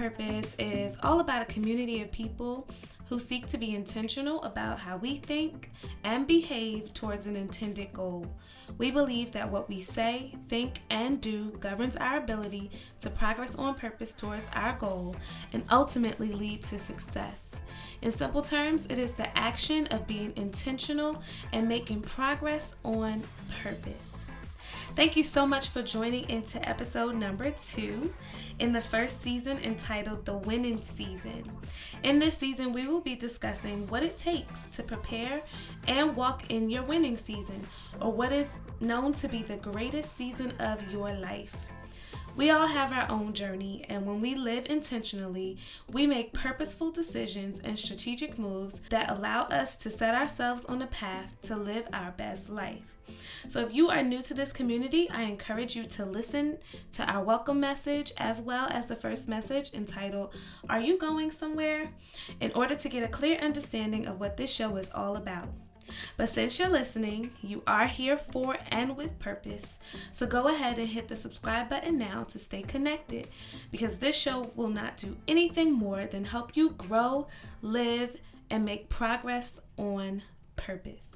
Purpose is all about a community of people who seek to be intentional about how we think and behave towards an intended goal. We believe that what we say, think, and do governs our ability to progress on purpose towards our goal and ultimately lead to success. In simple terms, it is the action of being intentional and making progress on purpose. Thank you so much for joining into episode number 2 in the first season entitled The Winning Season. In this season, we will be discussing what it takes to prepare and walk in your winning season, or what is known to be the greatest season of your life. We all have our own journey, and when we live intentionally, we make purposeful decisions and strategic moves that allow us to set ourselves on a path to live our best life. So if you are new to this community, I encourage you to listen to our welcome message as well as the first message entitled, Are You Going Somewhere?, in order to get a clear understanding of what this show is all about. But since you're listening, you are here for and with purpose. So go ahead and hit the subscribe button now to stay connected, because this show will not do anything more than help you grow, live, and make progress on purpose.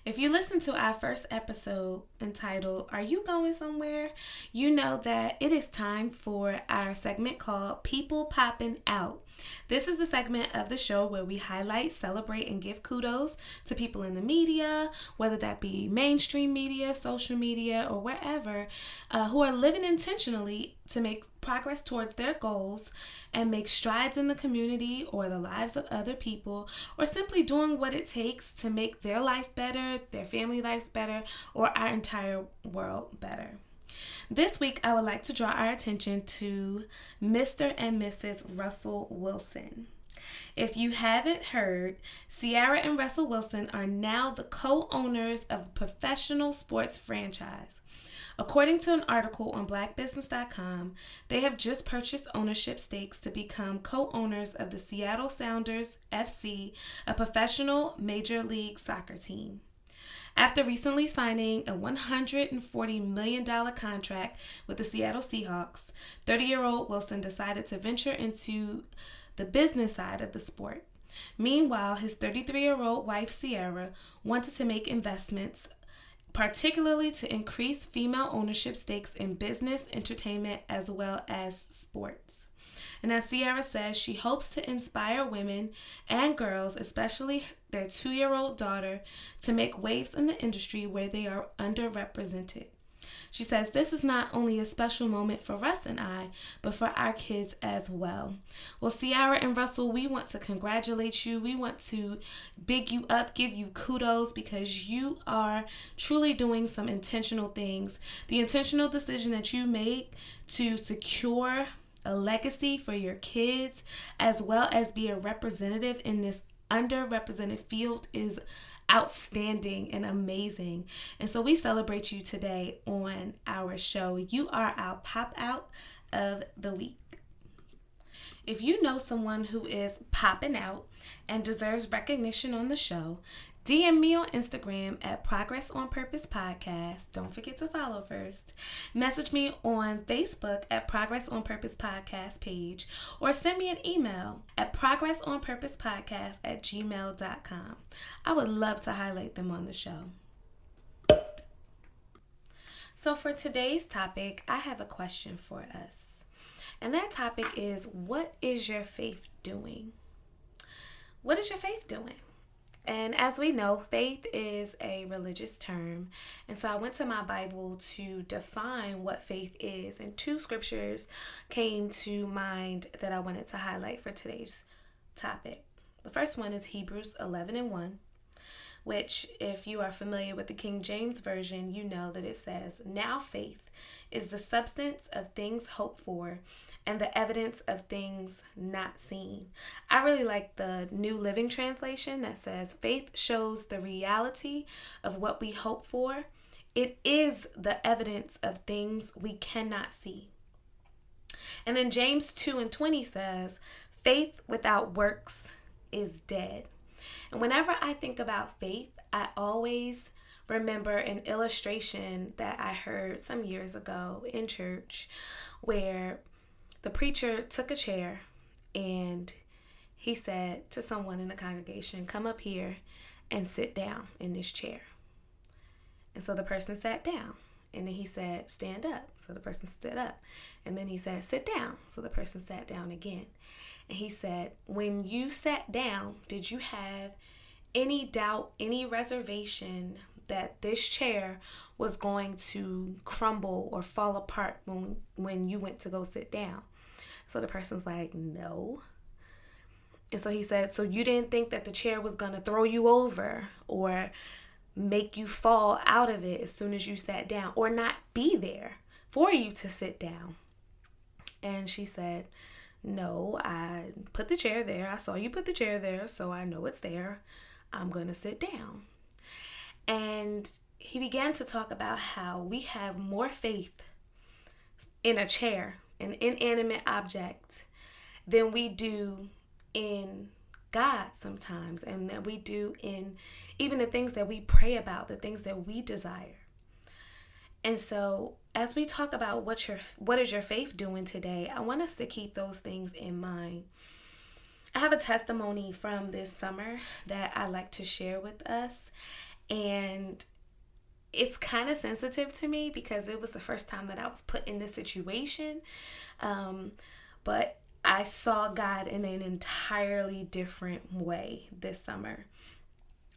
If you listen to our first episode entitled, Are You Going Somewhere?, you know that it is time for our segment called People Popping Out. This is the segment of the show where we highlight, celebrate, and give kudos to people in the media, whether that be mainstream media, social media, or wherever, who are living intentionally to make progress towards their goals and make strides in the community or the lives of other people, or simply doing what it takes to make their life better, their family lives better, or our entire world better. This week, I would like to draw our attention to Mr. and Mrs. Russell Wilson. If you haven't heard, Ciara and Russell Wilson are now the co-owners of a professional sports franchise. According to an article on blackbusiness.com, they have just purchased ownership stakes to become co-owners of the Seattle Sounders FC, a professional Major League Soccer team. After recently signing a $140 million contract with the Seattle Seahawks, 30-year-old Wilson decided to venture into the business side of the sport. Meanwhile, his 33-year-old wife, Ciara, wanted to make investments, particularly to increase female ownership stakes in business, entertainment, as well as sports. And as Ciara says, she hopes to inspire women and girls, especially their 2-year-old daughter, to make waves in the industry where they are underrepresented. She says this is not only a special moment for Russ and I, but for our kids as well. Well, Ciara and Russell, we want to congratulate you. We want to big you up, give you kudos, because you are truly doing some intentional things. The intentional decision that you make to secure a legacy for your kids, as well as be a representative in this underrepresented field, is outstanding and amazing. And so we celebrate you today on our show. You are our pop out of the week. If you know someone who is popping out and deserves recognition on the show, DM me on Instagram at Progress on Purpose Podcast. Don't forget to follow first. Message me on Facebook at Progress on Purpose Podcast page, or send me an email at progressonpurposepodcast@gmail.com. I would love to highlight them on the show. So for today's topic, I have a question for us. And that topic is, what is your faith doing? What is your faith doing? And as we know, faith is a religious term. And so I went to my Bible to define what faith is. And 2 scriptures came to mind that I wanted to highlight for today's topic. The first one is Hebrews 11:1, which, if you are familiar with the King James Version, you know that it says, Now faith is the substance of things hoped for and the evidence of things not seen. I really like the New Living Translation that says, faith shows the reality of what we hope for. It is the evidence of things we cannot see. And then James 2:20 says, faith without works is dead. And whenever I think about faith, I always remember an illustration that I heard some years ago in church where The preacher took a chair and he said to someone in the congregation, "Come up here and sit down in this chair." And so the person sat down. And then he said, "Stand up." So the person stood up. And then he said, "Sit down." So the person sat down again. And he said, "When you sat down, did you have any doubt, any reservation that this chair was going to crumble or fall apart when you went to go sit down?" So the person's like, "No." And so he said, "So you didn't think that the chair was going to throw you over or make you fall out of it as soon as you sat down, or not be there for you to sit down?" And she said, "No, I put the chair there. I saw you put the chair there, so I know it's there. I'm going to sit down." And he began to talk about how we have more faith in a chair, an inanimate object, than we do in God sometimes, and that we do in even the things that we pray about, the things that we desire. And so as we talk about what is your faith doing today, I want us to keep those things in mind. I have a testimony from this summer that I like to share with us, and it's kind of sensitive to me because it was the first time that I was put in this situation, but I saw God in an entirely different way this summer.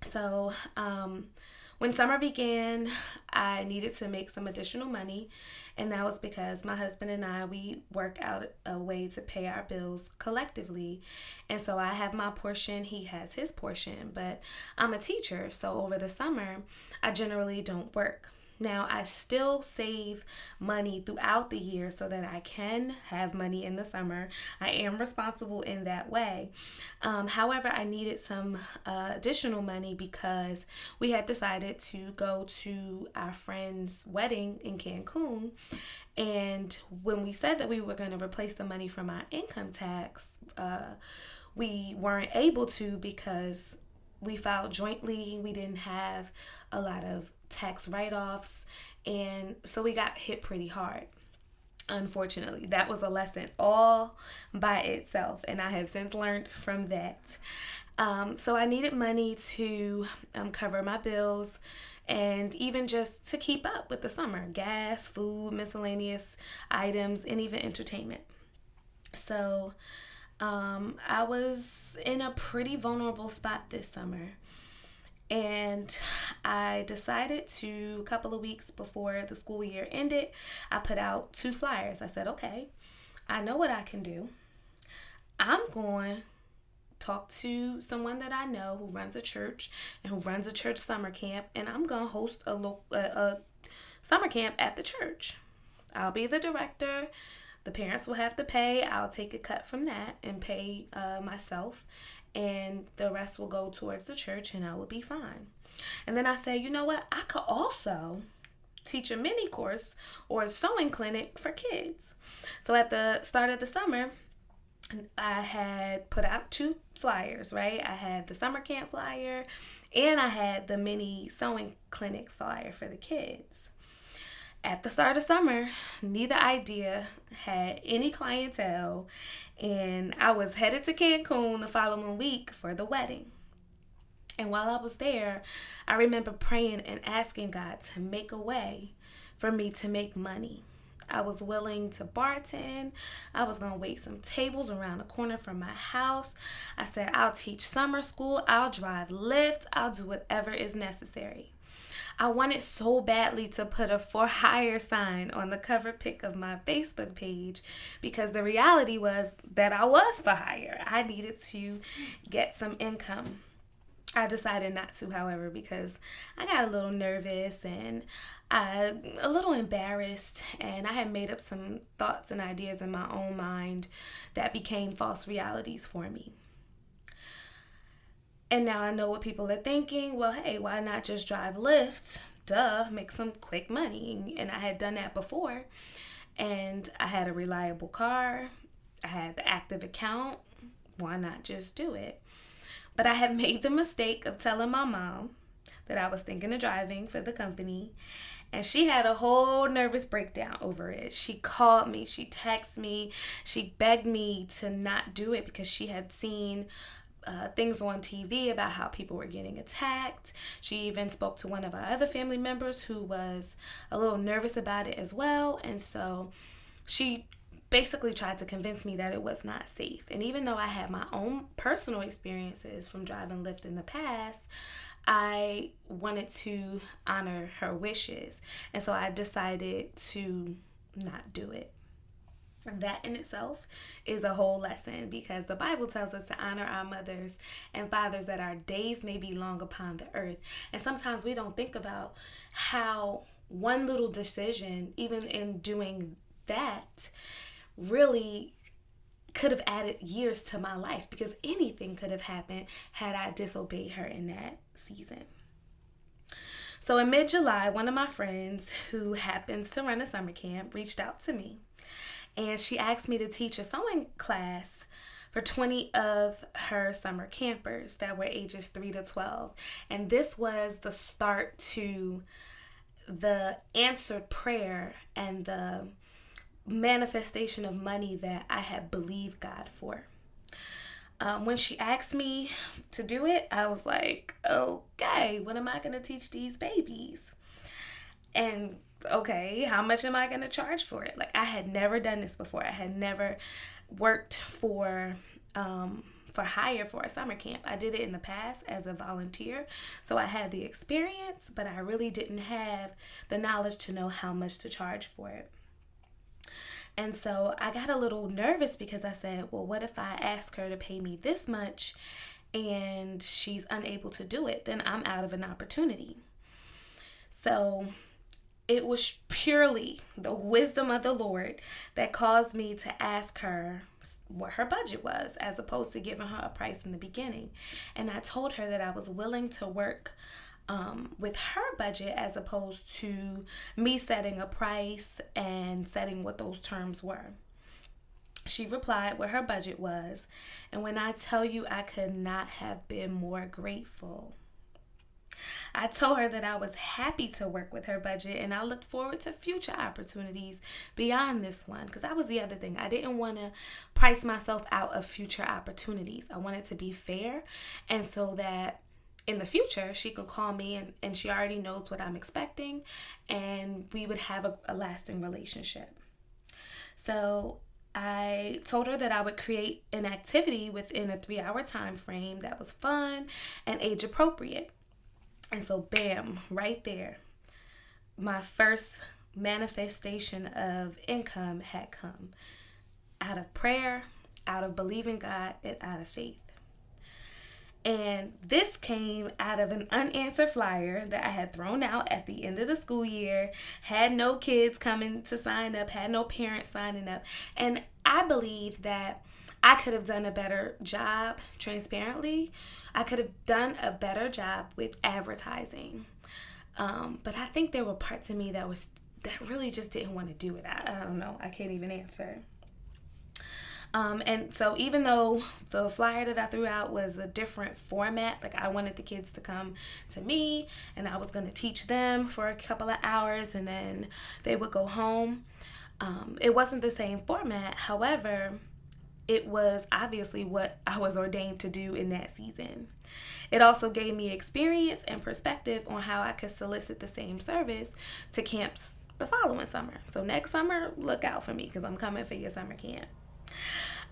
So when summer began, I needed to make some additional money, and that was because my husband and I, we work out a way to pay our bills collectively. And so I have my portion, he has his portion, but I'm a teacher, so over the summer, I generally don't work. Now, I still save money throughout the year so that I can have money in the summer. I am responsible in that way. However, I needed some additional money because we had decided to go to our friend's wedding in Cancun. And when we said that we were going to replace the money from our income tax, we weren't able to because we filed jointly. We didn't have a lot of tax write-offs, and so we got hit pretty hard. Unfortunately, that was a lesson all by itself, and I have since learned from that. So I needed money to cover my bills and even just to keep up with the summer: gas, food, miscellaneous items, and even entertainment. So I was in a pretty vulnerable spot this summer. And I decided to, a couple of weeks before the school year ended, I put out 2 flyers. I said, okay, I know what I can do. I'm going to talk to someone that I know who runs a church and who runs a church summer camp, and I'm going to host a summer camp at the church. I'll be the director. The parents will have to pay. I'll take a cut from that and pay myself, and the rest will go towards the church, and I will be fine. And then I say, you know what? I could also teach a mini course or a sewing clinic for kids. So at the start of the summer, I had put out 2 flyers, right? I had the summer camp flyer and I had the mini sewing clinic flyer for the kids. At the start of summer, neither idea had any clientele, and I was headed to Cancun the following week for the wedding. And while I was there, I remember praying and asking God to make a way for me to make money. I was willing to bartend. I was going to wait some tables around the corner from my house. I said, I'll teach summer school. I'll drive Lyft. I'll do whatever is necessary. I wanted so badly to put a for hire sign on the cover pic of my Facebook page because the reality was that I was for hire. I needed to get some income. I decided not to, however, because I got a little nervous and a little embarrassed, and I had made up some thoughts and ideas in my own mind that became false realities for me. And now I know what people are thinking. Well, hey, why not just drive Lyft? Duh, make some quick money. And I had done that before. And I had a reliable car. I had the active account. Why not just do it? But I had made the mistake of telling my mom that I was thinking of driving for the company. And she had a whole nervous breakdown over it. She called me, she texted me, she begged me to not do it because she had seen things on TV about how people were getting attacked. She even spoke to one of our other family members who was a little nervous about it as well. And so she basically tried to convince me that it was not safe. And even though I had my own personal experiences from driving Lyft in the past, I wanted to honor her wishes. And so I decided to not do it. That in itself is a whole lesson, because the Bible tells us to honor our mothers and fathers that our days may be long upon the earth. And sometimes we don't think about how one little decision, even in doing that, really could have added years to my life, because anything could have happened had I disobeyed her in that season. So in mid-July, one of my friends who happens to run a summer camp reached out to me, and she asked me to teach a sewing class for 20 of her summer campers that were ages 3 to 12. And this was the start to the answered prayer and the manifestation of money that I had believed God for. When she asked me to do it, I was like, okay, what am I going to teach these babies? And okay, how much am I going to charge for it? Like, I had never done this before. I had never worked for hire for a summer camp. I did it in the past as a volunteer, so I had the experience, but I really didn't have the knowledge to know how much to charge for it. And so I got a little nervous because I said, well, what if I ask her to pay me this much and she's unable to do it? Then I'm out of an opportunity. So it was purely the wisdom of the Lord that caused me to ask her what her budget was, as opposed to giving her a price in the beginning. And I told her that I was willing to work with her budget, as opposed to me setting a price and setting what those terms were. She replied what her budget was, and when I tell you, I could not have been more grateful. I told her that I was happy to work with her budget, and I looked forward to future opportunities beyond this one, because that was the other thing. I didn't want to price myself out of future opportunities. I wanted to be fair, and so that in the future she could call me and she already knows what I'm expecting, and we would have a lasting relationship. So I told her that I would create an activity within a 3-hour time frame that was fun and age appropriate. And so bam, right there, my first manifestation of income had come out of prayer, out of believing God, and out of faith. And this came out of an unanswered flyer that I had thrown out at the end of the school year, had no kids coming to sign up, had no parents signing up. And I believe that I could have done a better job, transparently. I could have done a better job with advertising. But I think there were parts of me that really just didn't want to do it. I don't know. I can't even answer. And so even though the flyer that I threw out was a different format, like I wanted the kids to come to me and I was going to teach them for a couple of hours and then they would go home. It wasn't the same format. However, it was obviously what I was ordained to do in that season. It also gave me experience and perspective on how I could solicit the same service to camps the following summer. So next summer, look out for me because I'm coming for your summer camp.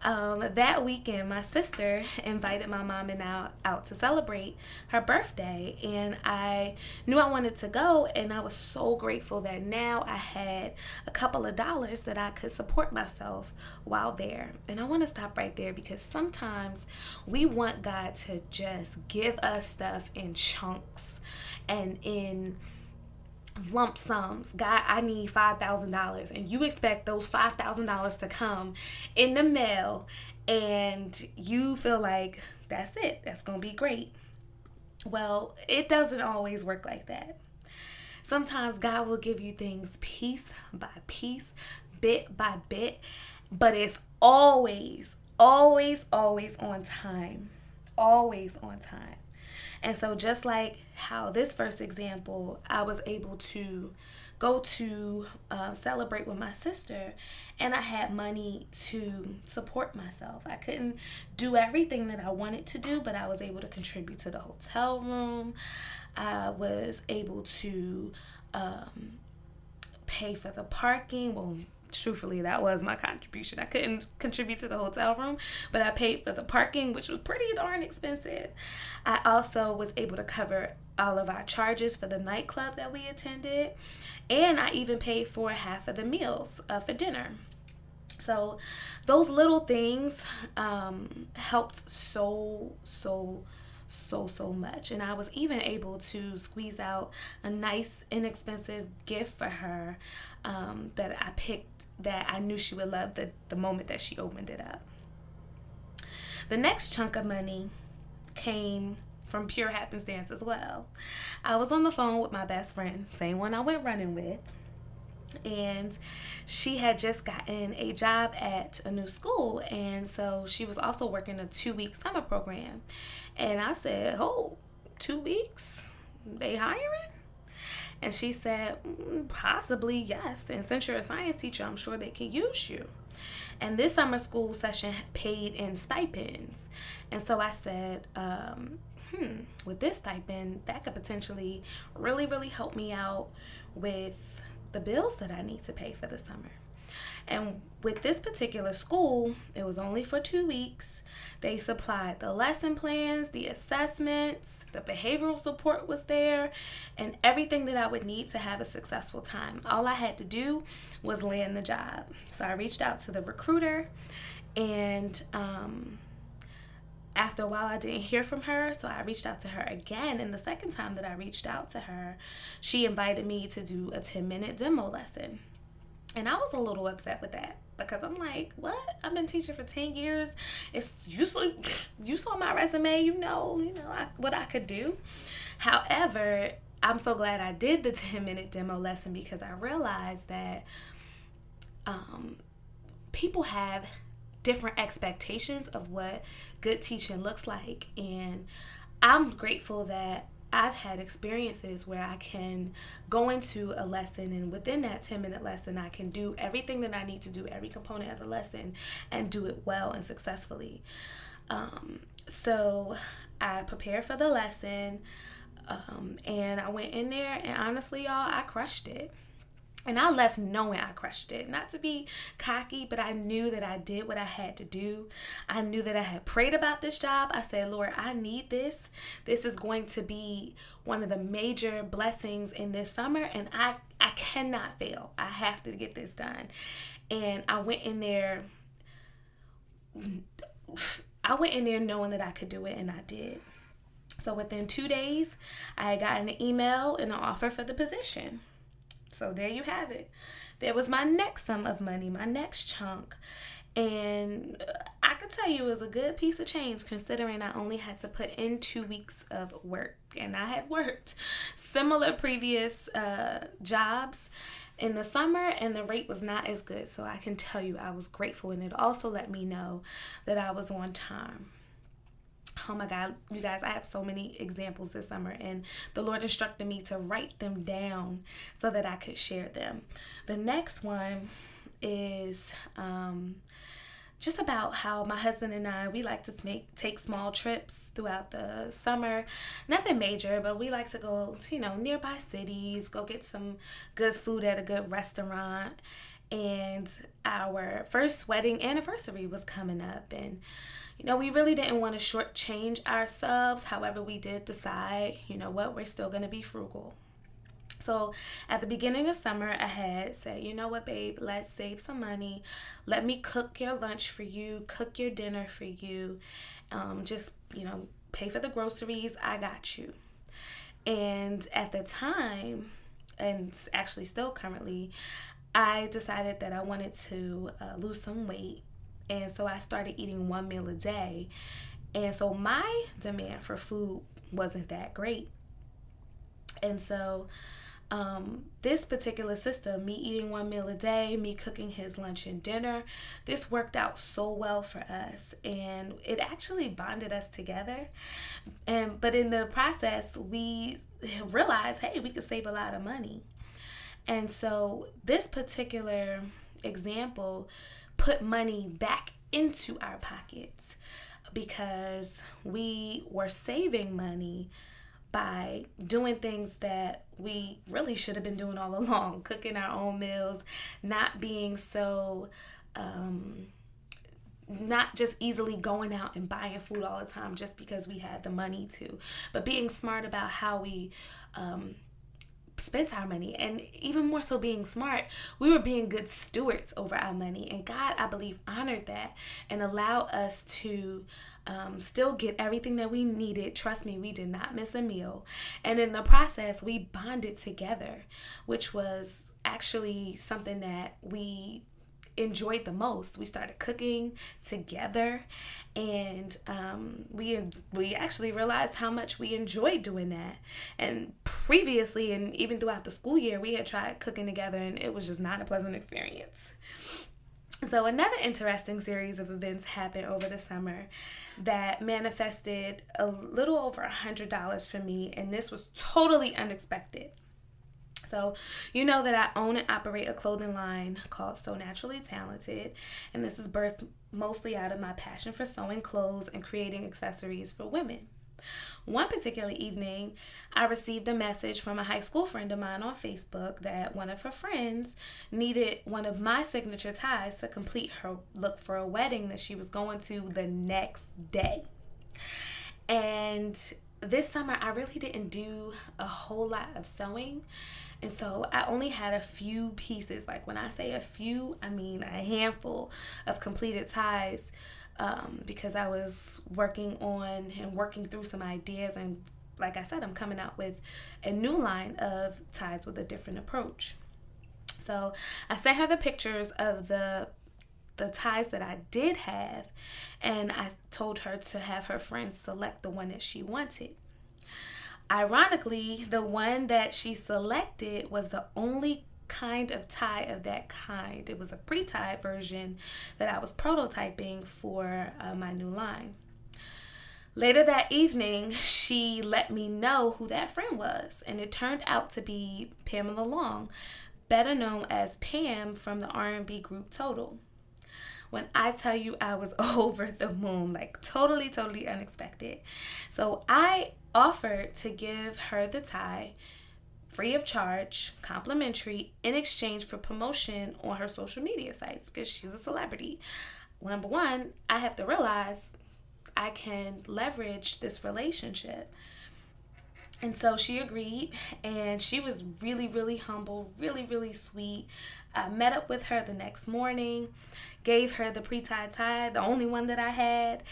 That weekend, my sister invited my mom and I out to celebrate her birthday, and I knew I wanted to go, and I was so grateful that now I had a couple of dollars that I could support myself while there. And I want to stop right there because sometimes we want God to just give us stuff in chunks and in lump sums. God, I need $5,000, and you expect those $5,000 to come in the mail, and you feel like that's it, that's gonna be great. Well, it doesn't always work like that. Sometimes God will give you things piece by piece, bit by bit, but it's always on time. Always on time. And so just like how this first example, I was able to go to celebrate with my sister, and I had money to support myself. I couldn't do everything that I wanted to do, but I was able to contribute to the hotel room. I was able to pay for the parking. Well, truthfully, that was my contribution. I couldn't contribute to the hotel room, but I paid for the parking, which was pretty darn expensive. I also was able to cover all of our charges for the nightclub that we attended, and I even paid for half of the meals for dinner. So those little things helped so much. And I was even able to squeeze out a nice inexpensive gift for her that I picked, that I knew she would love the moment that she opened it up. The next chunk of money came from pure happenstance as well. I was on the phone with my best friend, same one I went running with, and she had just gotten a job at a new school, and so she was also working a 2-week summer program. And I said, "Oh, 2 weeks? They hiring?" And she said, "Possibly, yes. And since you're a science teacher, I'm sure they can use you." And this summer school session paid in stipends. And so I said, with this stipend, that could potentially really, really help me out with the bills that I need to pay for the summer. And with this particular school, it was only for 2 weeks. They supplied the lesson plans, the assessments, the behavioral support was there, and everything that I would need to have a successful time. All I had to do was land the job. So I reached out to the recruiter, and after a while I didn't hear from her, so I reached out to her again. And the second time that I reached out to her, she invited me to do a 10-minute demo lesson. And I was a little upset with that, because I'm like, what? I've been teaching for 10 years. It's usually, you saw my resume, you know what I could do. However, I'm so glad I did the 10-minute demo lesson, because I realized that people have different expectations of what good teaching looks like. And I'm grateful that I've had experiences where I can go into a lesson, and within that 10-minute lesson, I can do everything that I need to do, every component of the lesson, and do it well and successfully. So I prepared for the lesson, and I went in there, and honestly, y'all, I crushed it. And I left knowing I crushed it. Not to be cocky, but I knew that I did what I had to do. I knew that I had prayed about this job. I said, "Lord, I need this. This is going to be one of the major blessings in this summer, and I cannot fail. I have to get this done." And I went in there knowing that I could do it, and I did. So within 2 days, I had gotten an email and an offer for the position. So there you have it. There was my next sum of money, my next chunk. And I could tell you it was a good piece of change, considering I only had to put in 2 weeks of work. And I had worked similar previous jobs in the summer, and the rate was not as good. So I can tell you I was grateful, and it also let me know that I was on time. Oh my God, you guys, I have so many examples this summer, and the Lord instructed me to write them down so that I could share them. The next one is just about how my husband and I, we like to take small trips throughout the summer. Nothing major, but we like to go to, nearby cities, go get some good food at a good restaurant. And our first wedding anniversary was coming up, and we really didn't want to shortchange ourselves. However, we did decide, we're still going to be frugal. So at the beginning of summer, I had said, "You know what, babe, let's save some money. Let me cook your lunch for you, cook your dinner for you. Just, pay for the groceries. I got you." And at the time, and actually still currently, I decided that I wanted to lose some weight. And so I started eating 1 meal a day. And so my demand for food wasn't that great. And so this particular system, me eating one meal a day, me cooking his lunch and dinner, this worked out so well for us, and it actually bonded us together. But in the process, we realized, hey, we could save a lot of money. And so this particular example put money back into our pockets because we were saving money by doing things that we really should have been doing all along, cooking our own meals, not being so, not just easily going out and buying food all the time just because we had the money to, but being smart about how we spent our money, and even more so being smart, we were being good stewards over our money, and God, I believe, honored that and allowed us to still get everything that we needed. Trust me, we did not miss a meal, and in the process we bonded together, which was actually something that we enjoyed the most. We started cooking together, and we actually realized how much we enjoyed doing that. And previously, and even throughout the school year, we had tried cooking together, and it was just not a pleasant experience. So another interesting series of events happened over the summer that manifested a little over $100 for me, and this was totally unexpected. So you know that I own and operate a clothing line called So Naturally Talented, and this is birthed mostly out of my passion for sewing clothes and creating accessories for women. One particular evening, I received a message from a high school friend of mine on Facebook that one of her friends needed one of my signature ties to complete her look for a wedding that she was going to the next day. And this summer, I really didn't do a whole lot of sewing. And so I only had a few pieces. Like when I say a few, I mean a handful of completed ties, because I was working through some ideas. And like I said, I'm coming out with a new line of ties with a different approach. So I sent her the pictures of the ties that I did have, and I told her to have her friends select the one that she wanted. Ironically, the one that she selected was the only kind of tie of that kind. It was a pre-tied version that I was prototyping for my new line. Later that evening, she let me know who that friend was, and it turned out to be Pamela Long, better known as Pam from the R&B group Total. When I tell you I was over the moon, like totally unexpected. So I offered to give her the tie free of charge, complimentary, in exchange for promotion on her social media sites because she's a celebrity. Number one, I have to realize I can leverage this relationship. And so she agreed, and she was really humble, really sweet. I met up with her the next morning, gave her the pre-tied tie, the only one that I had.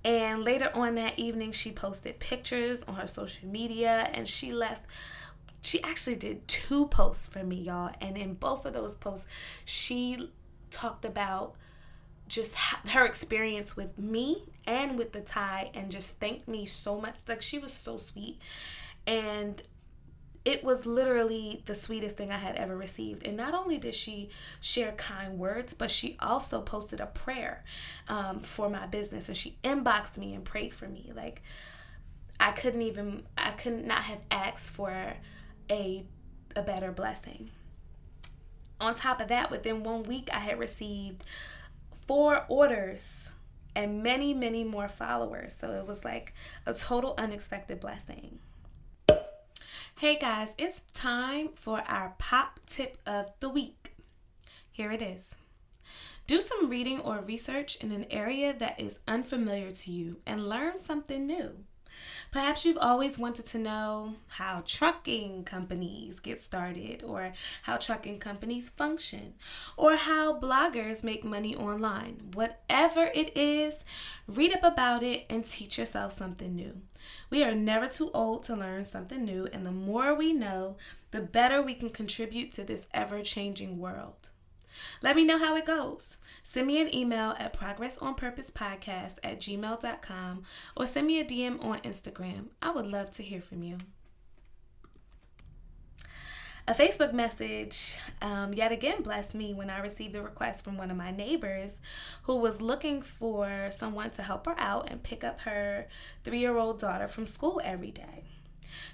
And later on that evening, she posted pictures on her social media, and she actually did 2 posts for me, y'all. And in both of those posts, she talked about just her experience with me and with the tie, and just thanked me so much. Like, she was so sweet. And it was literally the sweetest thing I had ever received. And not only did she share kind words, but she also posted a prayer for my business. And she inboxed me and prayed for me. Like, I could not have asked for a better blessing. On top of that, within 1 week, I had received 4 orders and many more followers. So it was like a total unexpected blessing. Hey guys, it's time for our pop tip of the week. Here it is. Do some reading or research in an area that is unfamiliar to you and learn something new. Perhaps you've always wanted to know how trucking companies get started, or how trucking companies function, or how bloggers make money online. Whatever it is, read up about it and teach yourself something new. We are never too old to learn something new, and the more we know, the better we can contribute to this ever-changing world. Let me know how it goes. Send me an email at progressonpurposepodcast@gmail.com, or send me a DM on Instagram. I would love to hear from you. A Facebook message yet again blessed me when I received a request from one of my neighbors who was looking for someone to help her out and pick up her 3-year-old daughter from school every day.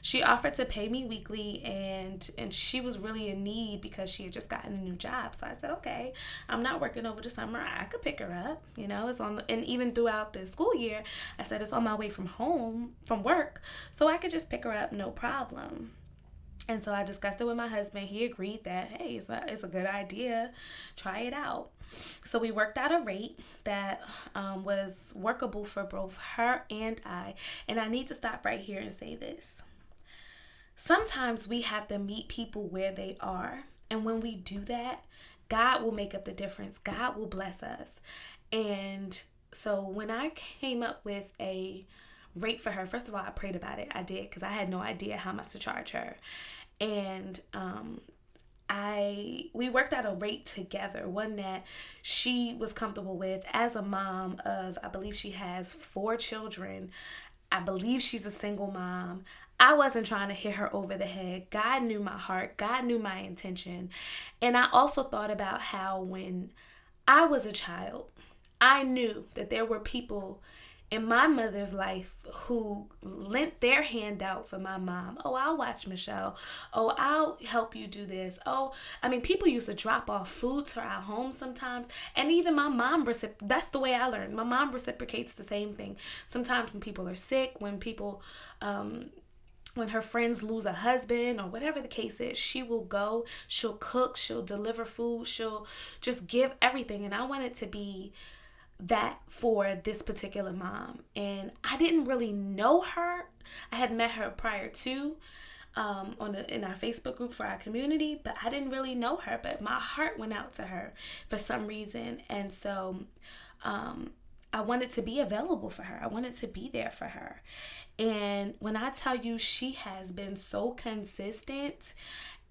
She offered to pay me weekly, and she was really in need because she had just gotten a new job. So I said, okay, I'm not working over the summer. I could pick her up. It's and even throughout the school year, I said it's on my way from work, so I could just pick her up, no problem. And so I discussed it with my husband. He agreed that, hey, it's a good idea. Try it out. So we worked out a rate that was workable for both her and I. And I need to stop right here and say this. Sometimes we have to meet people where they are. And when we do that, God will make up the difference. God will bless us. And so when I came up with a rate for her, first of all, I prayed about it. I did, because I had no idea how much to charge her. And we worked out a rate together, one that she was comfortable with as a mom of, I believe she has 4 children. I believe she's a single mom. I wasn't trying to hit her over the head. God knew my heart. God knew my intention. And I also thought about how when I was a child, I knew that there were people in my mother's life who lent their hand out for my mom. Oh, I'll watch Michelle. Oh, I'll help you do this. People used to drop off food to our home sometimes. And even my mom, that's the way I learned. My mom reciprocates the same thing. Sometimes when people are sick, when people, when her friends lose a husband or whatever the case is, she will go, she'll cook, she'll deliver food, she'll just give everything. And I want it to be that for this particular mom. And I didn't really know her. I had met her prior to in our Facebook group for our community, but I didn't really know her. But my heart went out to her for some reason. And so I wanted to be available for her. I wanted to be there for her. And when I tell you, she has been so consistent,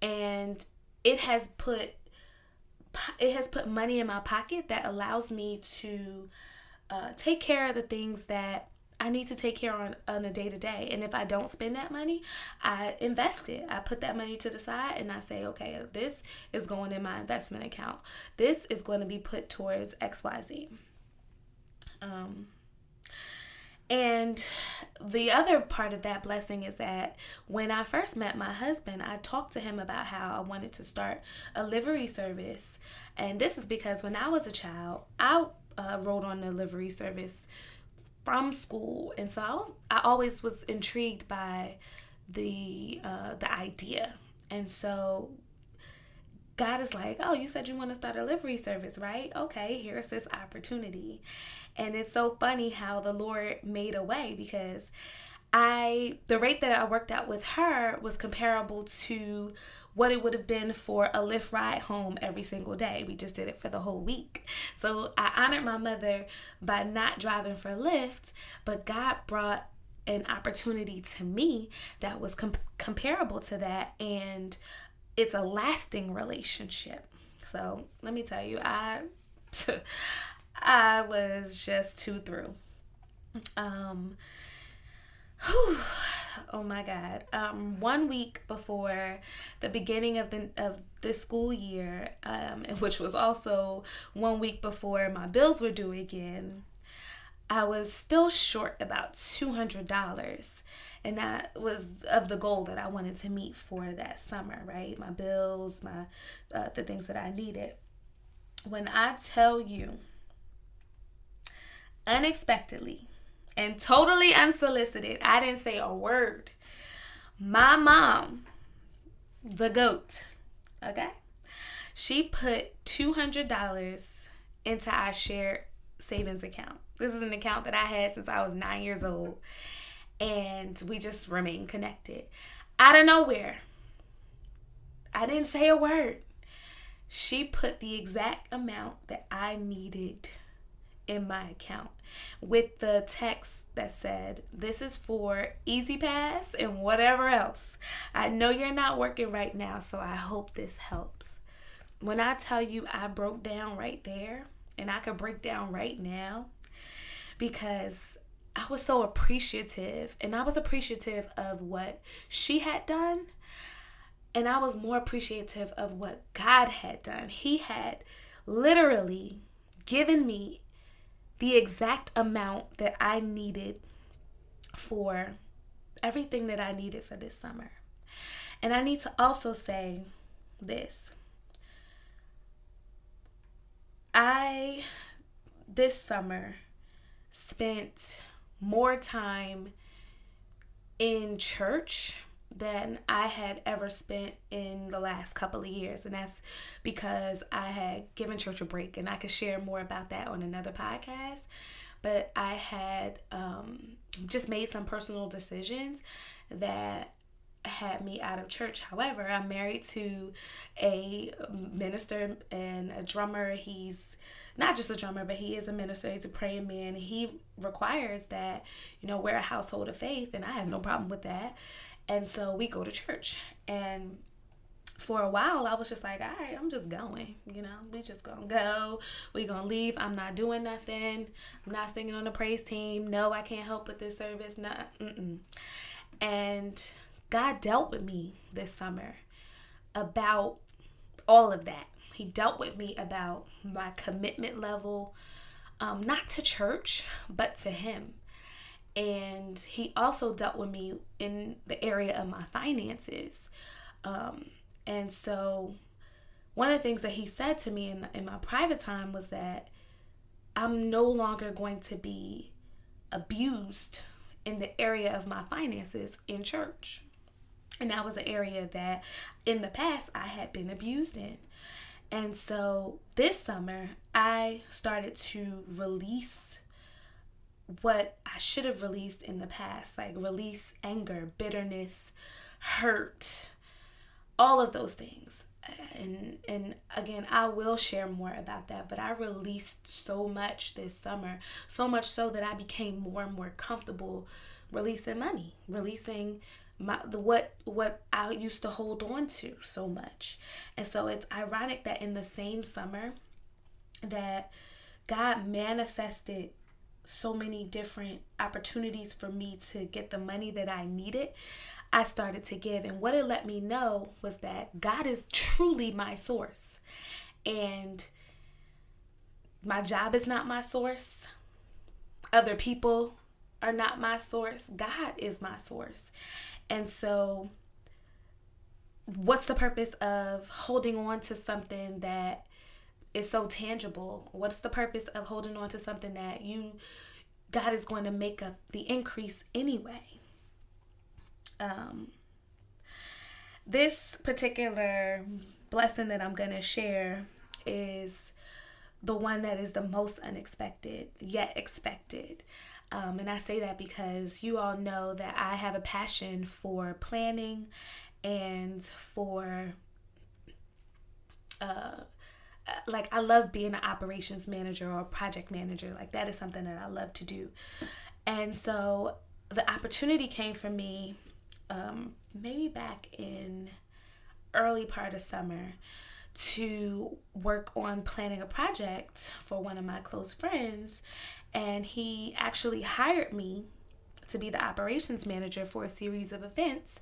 and it has put money in my pocket that allows me to take care of the things that I need to take care on a day-to-day. And if I don't spend that money, I invest it. I put that money to the side and I say, okay, this is going in my investment account. This is going to be put towards XYZ. And the other part of that blessing is that when I first met my husband, I talked to him about how I wanted to start a livery service. And this is because when I was a child, I rode on the livery service from school. And so I always was intrigued by the idea. And so God is like, oh, you said you want to start a livery service, right? Okay, here's this opportunity. And it's so funny how the Lord made a way, because the rate that I worked out with her was comparable to what it would have been for a Lyft ride home every single day. We just did it for the whole week. So I honored my mother by not driving for Lyft, but God brought an opportunity to me that was comparable to that, and it's a lasting relationship. So let me tell you, I was just too through. Oh my God. 1 week before the beginning of the school year, which was also 1 week before my bills were due again, I was still short about $200. And that was of the goal that I wanted to meet for that summer, right? My bills, the things that I needed. When I tell you, unexpectedly and totally unsolicited, I didn't say a word, my mom, the GOAT, okay, she put $200 into our shared savings account. This is an account that I had since I was 9 years old, and we just remained connected. Out of nowhere, I didn't say a word. She put the exact amount that I needed in my account with the text that said, this is for Easy Pass and whatever else. I know you're not working right now, so I hope this helps. When I tell you, I broke down right there, and I could break down right now, because I was so appreciative, and I was appreciative of what she had done. And I was more appreciative of what God had done. He had literally given me the exact amount that I needed for everything that I needed for this summer. And I need to also say this. I, this summer, spent more time in church than I had ever spent in the last couple of years. And that's because I had given church a break, and I could share more about that on another podcast. But I had just made some personal decisions that had me out of church. However, I'm married to a minister and a drummer. He's not just a drummer, but he is a minister. He's a praying man. He requires that, we're a household of faith, and I have no problem with that. And so we go to church. And for a while, I was just like, all right, I'm just going. We just gonna go. We gonna leave. I'm not doing nothing. I'm not singing on the praise team. No, I can't help with this service. No, And God dealt with me this summer about all of that. He dealt with me about my commitment level, not to church, but to Him. And He also dealt with me in the area of my finances. And so one of the things that He said to me in my private time was that I'm no longer going to be abused in the area of my finances in church. And that was an area that in the past I had been abused in. And so this summer, I started to release what I should have released in the past, like release anger, bitterness, hurt, all of those things. And again, I will share more about that, but I released so much this summer, so much so that I became more and more comfortable releasing money, releasing what I used to hold on to so much. And so it's ironic that in the same summer that God manifested so many different opportunities for me to get the money that I needed, I started to give. And what it let me know was that God is truly my source. And my job is not my source. Other people are not my source. God is my source. And so what's the purpose of holding on to something that is so tangible? What's the purpose of holding on to something that God is going to make up the increase anyway? This particular blessing that I'm going to share is the one that is the most unexpected yet expected. And I say that because you all know that I have a passion for planning and for, I love being an operations manager or a project manager. Like, that is something that I love to do. And so the opportunity came for me maybe back in early part of summer to work on planning a project for one of my close friends. And he actually hired me to be the operations manager for a series of events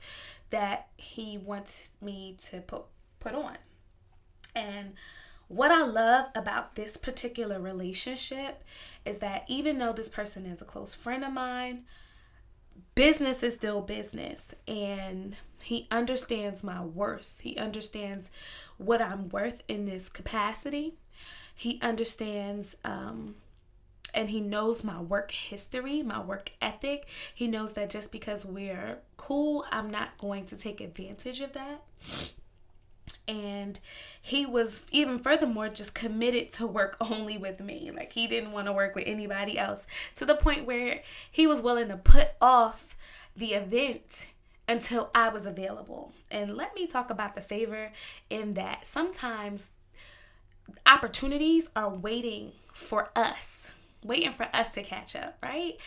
that he wants me to put on. And what I love about this particular relationship is that even though this person is a close friend of mine, business is still business. And he understands my worth. He understands what I'm worth in this capacity. He understands and he knows my work history, my work ethic. He knows that just because we're cool, I'm not going to take advantage of that. And he was even furthermore just committed to work only with me. Like, he didn't want to work with anybody else, to the point where he was willing to put off the event until I was available. And let me talk about the favor in that. Sometimes opportunities are waiting for us to catch up, right?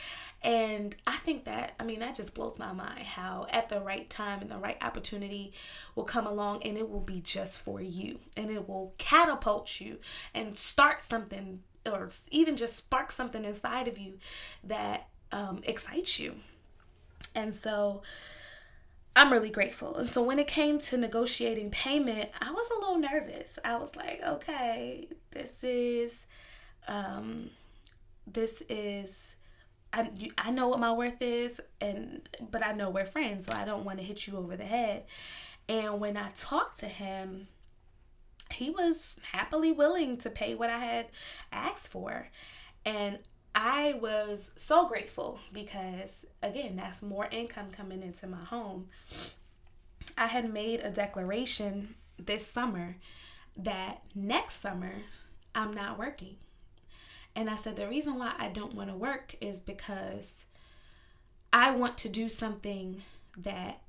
And I think that just blows my mind how at the right time and the right opportunity will come along, and it will be just for you, and it will catapult you and start something, or even just spark something inside of you that excites you. And so I'm really grateful. And so when it came to negotiating payment, I was a little nervous. I was like, okay, um, this is, I know what my worth is, but I know we're friends, so I don't want to hit you over the head. And when I talked to him, he was happily willing to pay what I had asked for. And I was so grateful because, again, that's more income coming into my home. I had made a declaration this summer that next summer I'm not working. And I said the reason why I don't want to work is because I want to do something that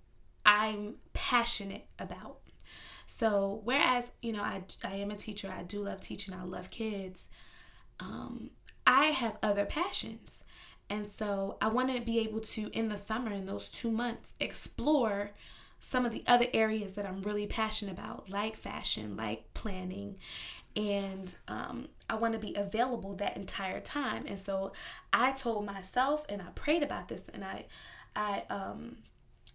I'm passionate about. So whereas, I am a teacher, I do love teaching, I love kids, I have other passions. And so I want to be able to, in the summer, in those 2 months, explore some of the other areas that I'm really passionate about, like fashion, like planning. And I want to be available that entire time. And so I told myself, and I prayed about this, and I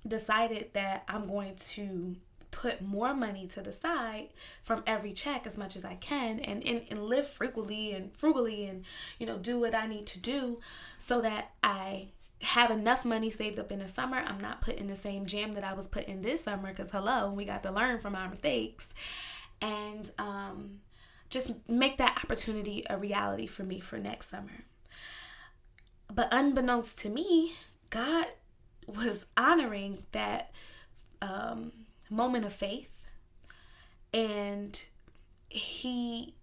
decided that I'm going to put more money to the side from every check as much as I can, and live frugally and do what I need to do so that I have enough money saved up in the summer. I'm not put in the same jam that I was put in this summer, because we got to learn from our mistakes, and just make that opportunity a reality for me for next summer. But unbeknownst to me, God was honoring that moment of faith, and he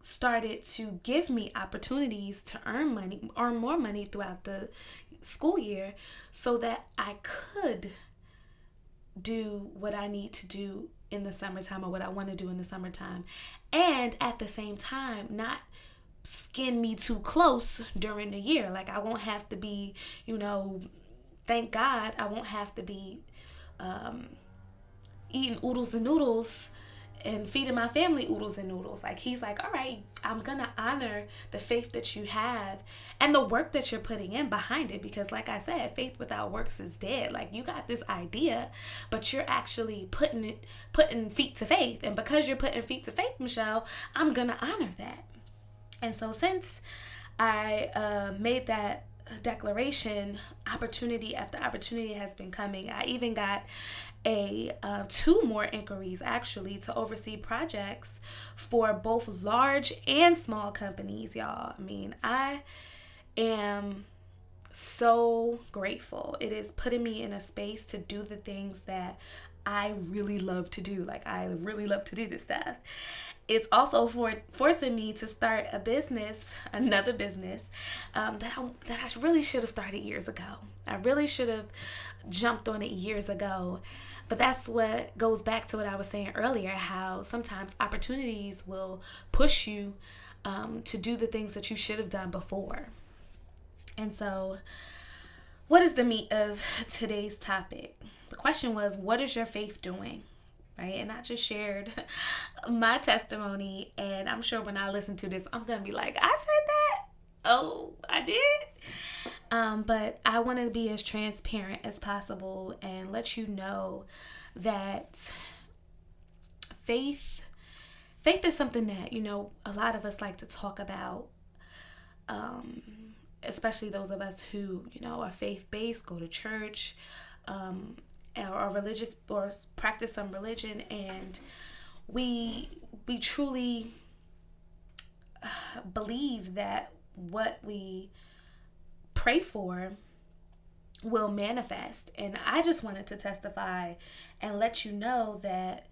started to give me opportunities to earn more money throughout the school year so that I could do what I need to do in the summertime, or what I want to do in the summertime, and at the same time not skin me too close during the year. Like, I won't have to be, thank God I won't have to be eating oodles and noodles and feeding my family oodles and noodles. Like, he's like, all right, I'm gonna honor the faith that you have and the work that you're putting in behind it, because like I said, faith without works is dead. Like, you got this idea, but you're actually putting feet to faith, and because you're putting feet to faith, Michelle, I'm gonna honor that. And so since I made that declaration, opportunity after opportunity has been coming. I even got 2 more inquiries actually to oversee projects for both large and small companies, y'all. I mean, I am so grateful. It is putting me in a space to do the things that I really love to do. Like, I really love to do this stuff. It's also forcing me to start another business that I really should have started years ago. I really should have jumped on it years ago. But that's what goes back to what I was saying earlier, how sometimes opportunities will push you to do the things that you should have done before. And so, what is the meat of today's topic? The question was, what is your faith doing? Right? And I just shared my testimony, and I'm sure when I listen to this, I'm going to be like, I said that? Oh, I did? But I want to be as transparent as possible and let you know that faith is something that, a lot of us like to talk about, especially those of us who, are faith-based, go to church, or religious, or practice some religion, and we truly believe that what we pray for will manifest. And I just wanted to testify and let you know that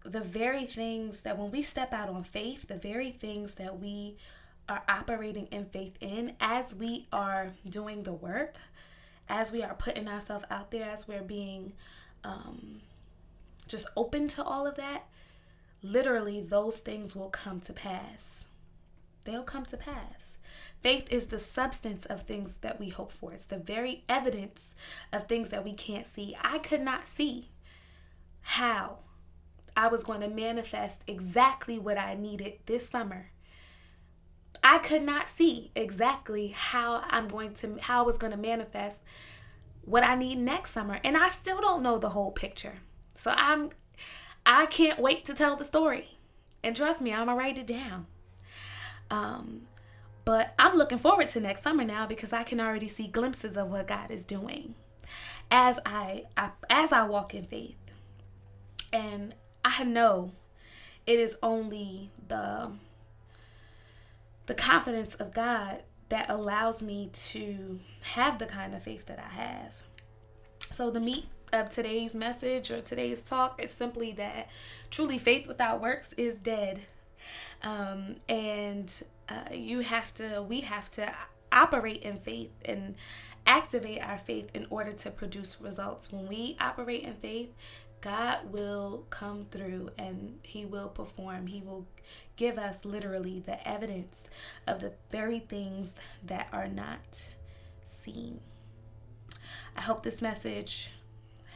the very things that, when we step out on faith, the very things that we are operating in faith in, as we are doing the work, as we are putting ourselves out there, as we're being just open to all of that, literally those things will come to pass. They'll come to pass. Faith is the substance of things that we hope for. It's the very evidence of things that we can't see. I could not see how I was going to manifest exactly what I needed this summer. I could not see exactly how I was going to manifest what I need next summer. And I still don't know the whole picture. So I can't wait to tell the story. And trust me, I'm going to write it down. But I'm looking forward to next summer now because I can already see glimpses of what God is doing as I walk in faith. And I know it is only the confidence of God that allows me to have the kind of faith that I have. So the meat of today's message or today's talk is simply that truly faith without works is dead. We have to operate in faith and activate our faith in order to produce results. When we operate in faith, God will come through and He will perform. He will give us literally the evidence of the very things that are not seen. I hope this message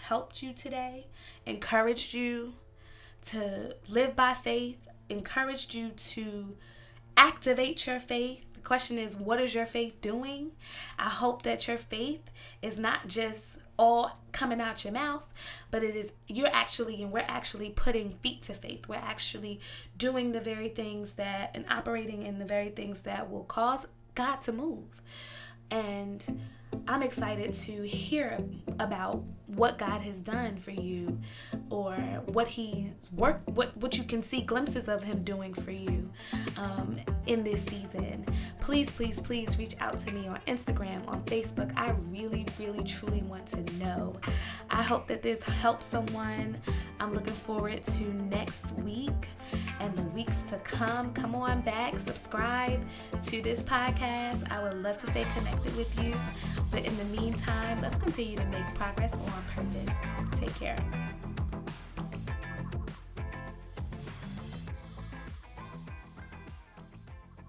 helped you today, encouraged you to live by faith, encouraged you to activate your faith. The question is, what is your faith doing? I hope that your faith is not just all coming out your mouth, but we're actually putting feet to faith. We're actually doing the very things and operating in the very things that will cause God to move. And I'm excited to hear about what God has done for you, or what you can see glimpses of Him doing for you in this season. Please reach out to me on Instagram, on Facebook. I really, really, truly want to know. I hope that this helps someone. I'm looking forward to next week and the weeks to come. Come on back, subscribe to this podcast. I would love to stay connected with you. But in the meantime, let's continue to make progress on purpose. Take care.